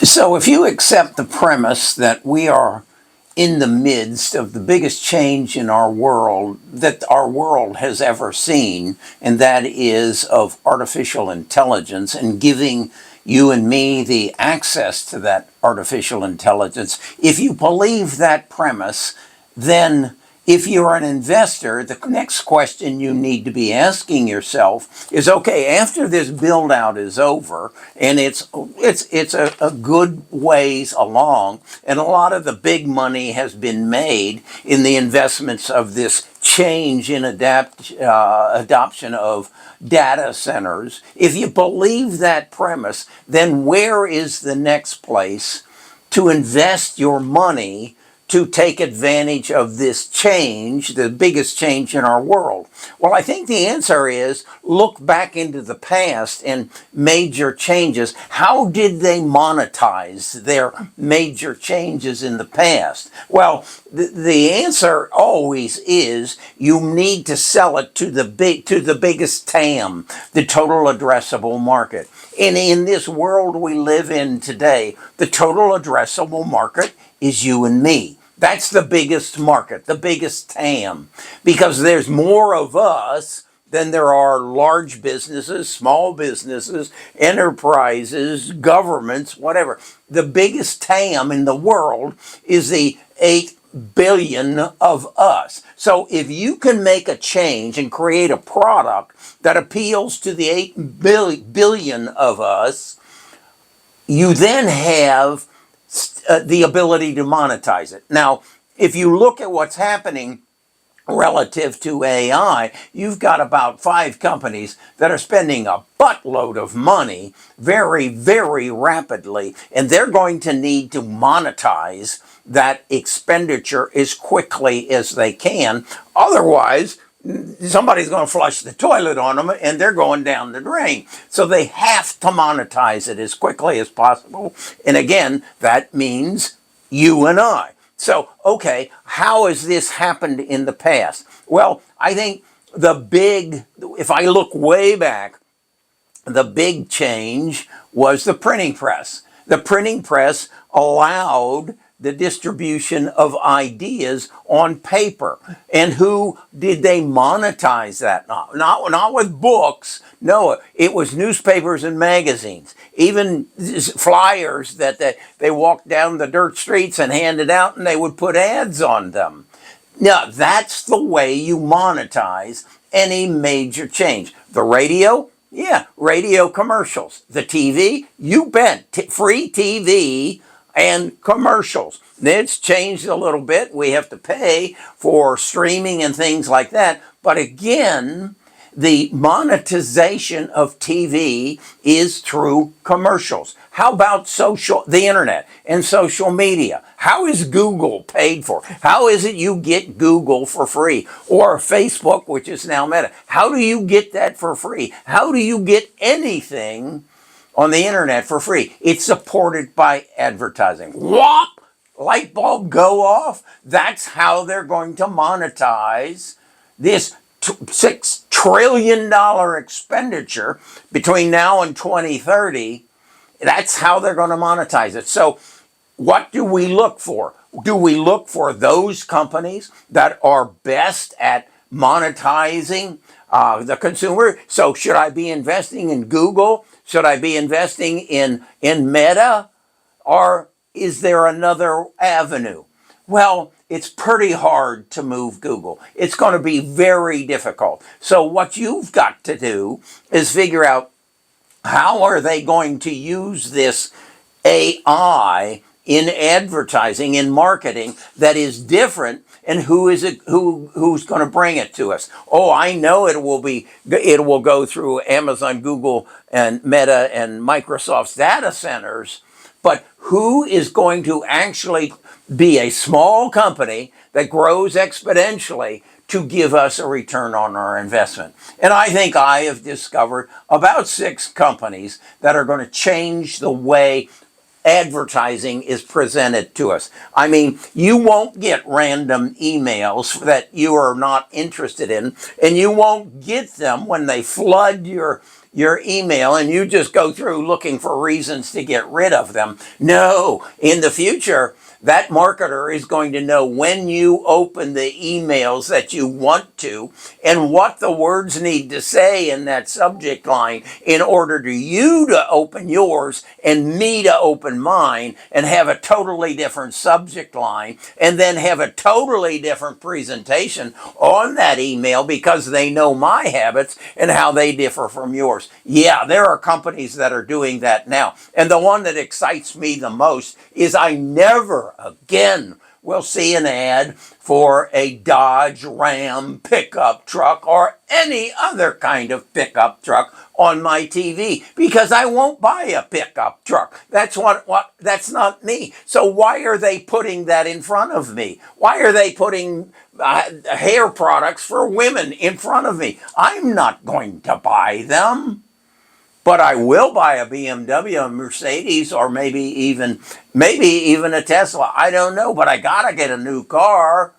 So if you accept the premise that we are in the midst of the biggest change in our world that our world has ever seen, and that is of artificial intelligence and giving you and me the access to that artificial intelligence, if you believe that premise, then if you're an investor, the next question you need to be asking yourself is, okay, after this build out is over, and it's a good ways along, and a lot of the big money has been made in the investments of this change in adoption of data centers. If you believe that premise, then where is the next place to invest your money to take advantage of this change, the biggest change in our world? Well, I think the answer is look back into the past and major changes. How did they monetize their major changes in the past? Well, the answer always is you need to sell it to the biggest TAM, the total addressable market. And in this world we live in today, the total addressable market is you and me. That's the biggest market, the biggest TAM, because there's more of us than there are large businesses, small businesses, enterprises, governments, whatever. The biggest TAM in the world is the 8 billion of us. So if you can make a change and create a product that appeals to the 8 billion of us, you then have the ability to monetize it. Now, if you look at what's happening relative to AI, you've got about 5 companies that are spending a buttload of money very, very rapidly, and they're going to need to monetize that expenditure as quickly as they can. Otherwise, somebody's going to flush the toilet on them and they're going down the drain. So they have to monetize it as quickly as possible. And again, that means you and I. So, okay, how has this happened in the past? Well, I think if I look way back, the big change was the printing press. The printing press allowed the distribution of ideas on paper. And who did they monetize that? Not with books. No, it was newspapers and magazines. Even flyers that they walked down the dirt streets and handed out, and they would put ads on them. Now, that's the way you monetize any major change. The radio? Yeah, radio commercials. The TV? You bet. Free TV and commercials. It's changed a little bit. We have to pay for streaming and things like that. But again, the monetization of TV is through commercials. How about the internet and social media? How is Google paid for? How is it you get Google for free? Or Facebook, which is now Meta. How do you get that for free? How do you get anything on the internet for free? It's supported by advertising. Whop! Light bulb go off. That's how they're going to monetize this $6 trillion expenditure between now and 2030. That's how they're going to monetize it. So what do we look for? Do we look for those companies that are best at monetizing the consumer? So should I be investing in Google? Should I be investing in Meta? Or is there another avenue? Well, it's pretty hard to move Google. It's going to be very difficult. So what you've got to do is figure out how are they going to use this AI in advertising, in marketing, that is different, and who's going to bring it to us? Oh, I know it will go through Amazon, Google, and Meta, and Microsoft's data centers, but who is going to actually be a small company that grows exponentially to give us a return on our investment? And I think I have discovered about 6 companies that are going to change the way advertising is presented to us. I mean, you won't get random emails that you are not interested in, and you won't get them when they flood your email and you just go through looking for reasons to get rid of them. No, in the future, that marketer is going to know when you open the emails that you want to and what the words need to say in that subject line in order to you to open yours and me to open mine and have a totally different subject line and then have a totally different presentation on that email because they know my habits and how they differ from yours. Yeah, there are companies that are doing that now. And the one that excites me the most is I never again will see an ad for a Dodge Ram pickup truck or any other kind of pickup truck on my TV because I won't buy a pickup truck. That's that's not me. So why are they putting that in front of me? Why are they putting hair products for women in front of me? I'm not going to buy them. But I will buy a BMW, a Mercedes, or maybe even a Tesla. I don't know, but I gotta get a new car.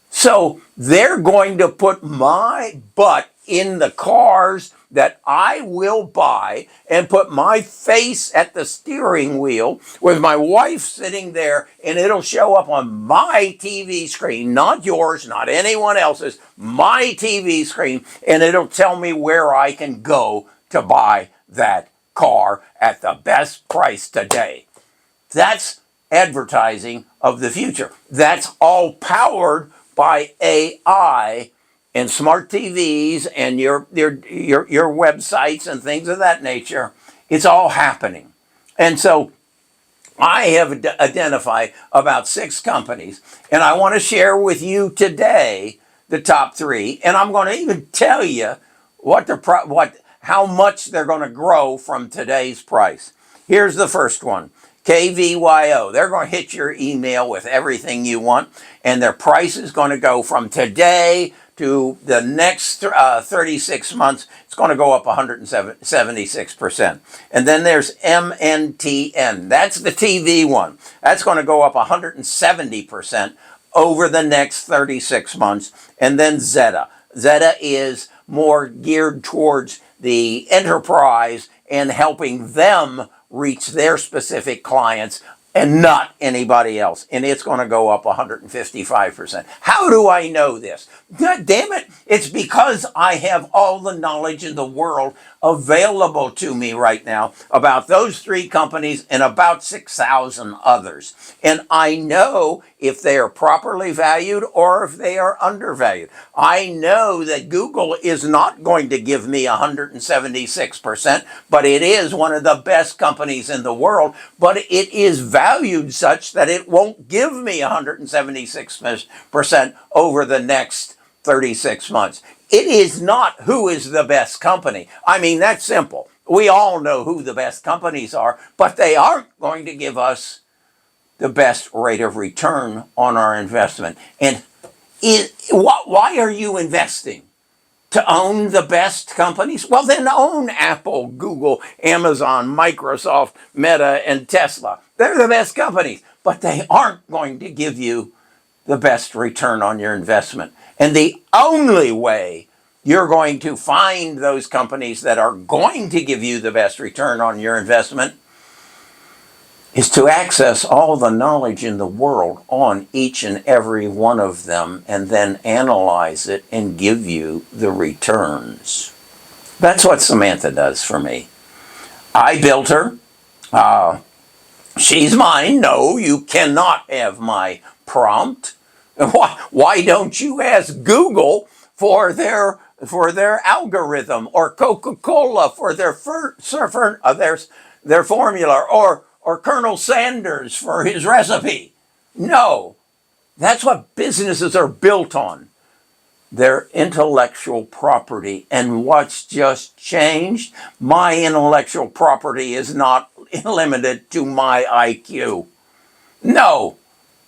So they're going to put my butt in the cars that I will buy and put my face at the steering wheel with my wife sitting there, and it'll show up on my TV screen, not yours, not anyone else's, my TV screen, and it'll tell me where I can go to buy that car at the best price today. That's advertising of the future. That's all powered by AI and smart TVs and your websites and things of that nature. It's all happening. And so I have identified about 6 companies, and I want to share with you today the top 3, and I'm going to even tell you how much they're going to grow from today's price. Here's the first one, KVYO. They're going to hit your email with everything you want, and their price is going to go from today to the next 36 months. It's going to go up 176%. And then there's MNTN. That's the TV one. That's going to go up 170% over the next 36 months. And then Zeta. Zeta is more geared towards the enterprise and helping them reach their specific clients and not anybody else. And it's going to go up 155%. How do I know this? God damn it. It's because I have all the knowledge in the world available to me right now about those 3 companies and about 6,000 others. And I know if they are properly valued or if they are undervalued. I know that Google is not going to give me 176%, but it is one of the best companies in the world, but it is valued such that it won't give me 176% over the next 36 months. It is not who is the best company. I mean, that's simple. We all know who the best companies are, but they aren't going to give us the best rate of return on our investment. And why are you investing? To own the best companies? Well, then own Apple, Google, Amazon, Microsoft, Meta, and Tesla. They're the best companies, but they aren't going to give you the best return on your investment. And the only way you're going to find those companies that are going to give you the best return on your investment is to access all the knowledge in the world on each and every one of them and then analyze it and give you the returns. That's what Samantha does for me. I built her. She's mine. No, you cannot have my prompt. Why don't you ask Google for their algorithm, or Coca-Cola for their formula, or Colonel Sanders for his recipe? No, that's what businesses are built on. Their intellectual property. And what's just changed? My intellectual property is not limited to my IQ. No,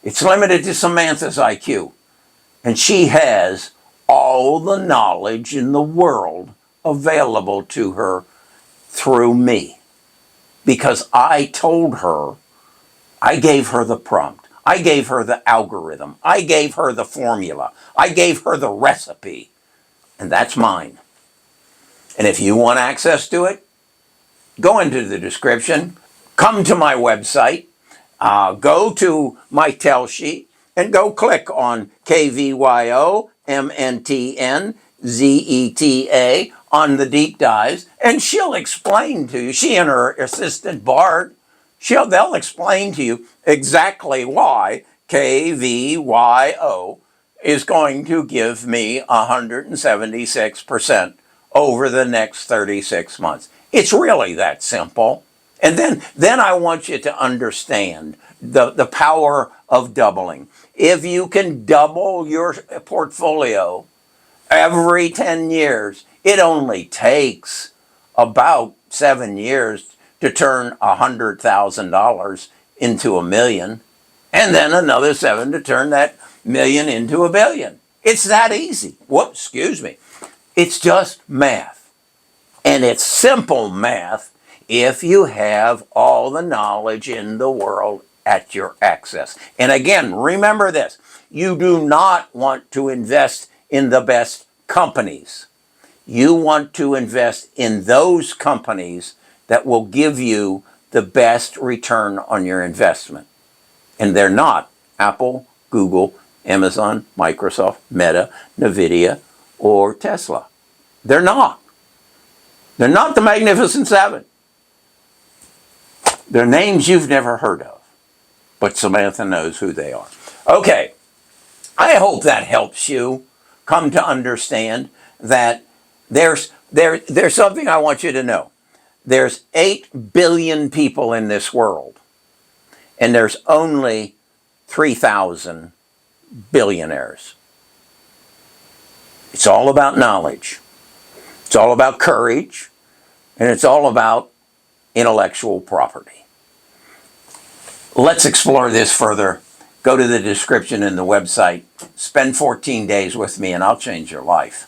it's limited to Samantha's IQ. And she has all the knowledge in the world available to her through me. because I told her, I gave her the prompt, I gave her the algorithm, I gave her the formula, I gave her the recipe, and that's mine. And if you want access to it, go into the description, come to my website, go to my tell sheet, and go click on KVYOMNTNZETA on the deep dives, and she'll explain to you, she and her assistant Bart, they'll explain to you exactly why KVYO is going to give me 176% over the next 36 months. It's really that simple. And then I want you to understand the power of doubling. If you can double your portfolio every 10 years, it only takes about 7 years to turn $100,000 into $1 million, and then another 7 to turn that million into $1 billion. It's that easy. Whoops, excuse me. It's just math. And it's simple math if you have all the knowledge in the world at your access. And again, remember this. You do not want to invest in the best companies. You want to invest in those companies that will give you the best return on your investment. And they're not Apple, Google, Amazon, Microsoft, Meta, NVDA, or Tesla. They're not. They're not the Magnificent Seven. They're names you've never heard of, but Samantha knows who they are. Okay, I hope that helps you come to understand that there's something I want you to know. There's 8 billion people in this world, and there's only 3,000 billionaires. It's all about knowledge. It's all about courage, and it's all about intellectual property. Let's explore this further. Go to the description in the website. Spend 14 days with me, and I'll change your life.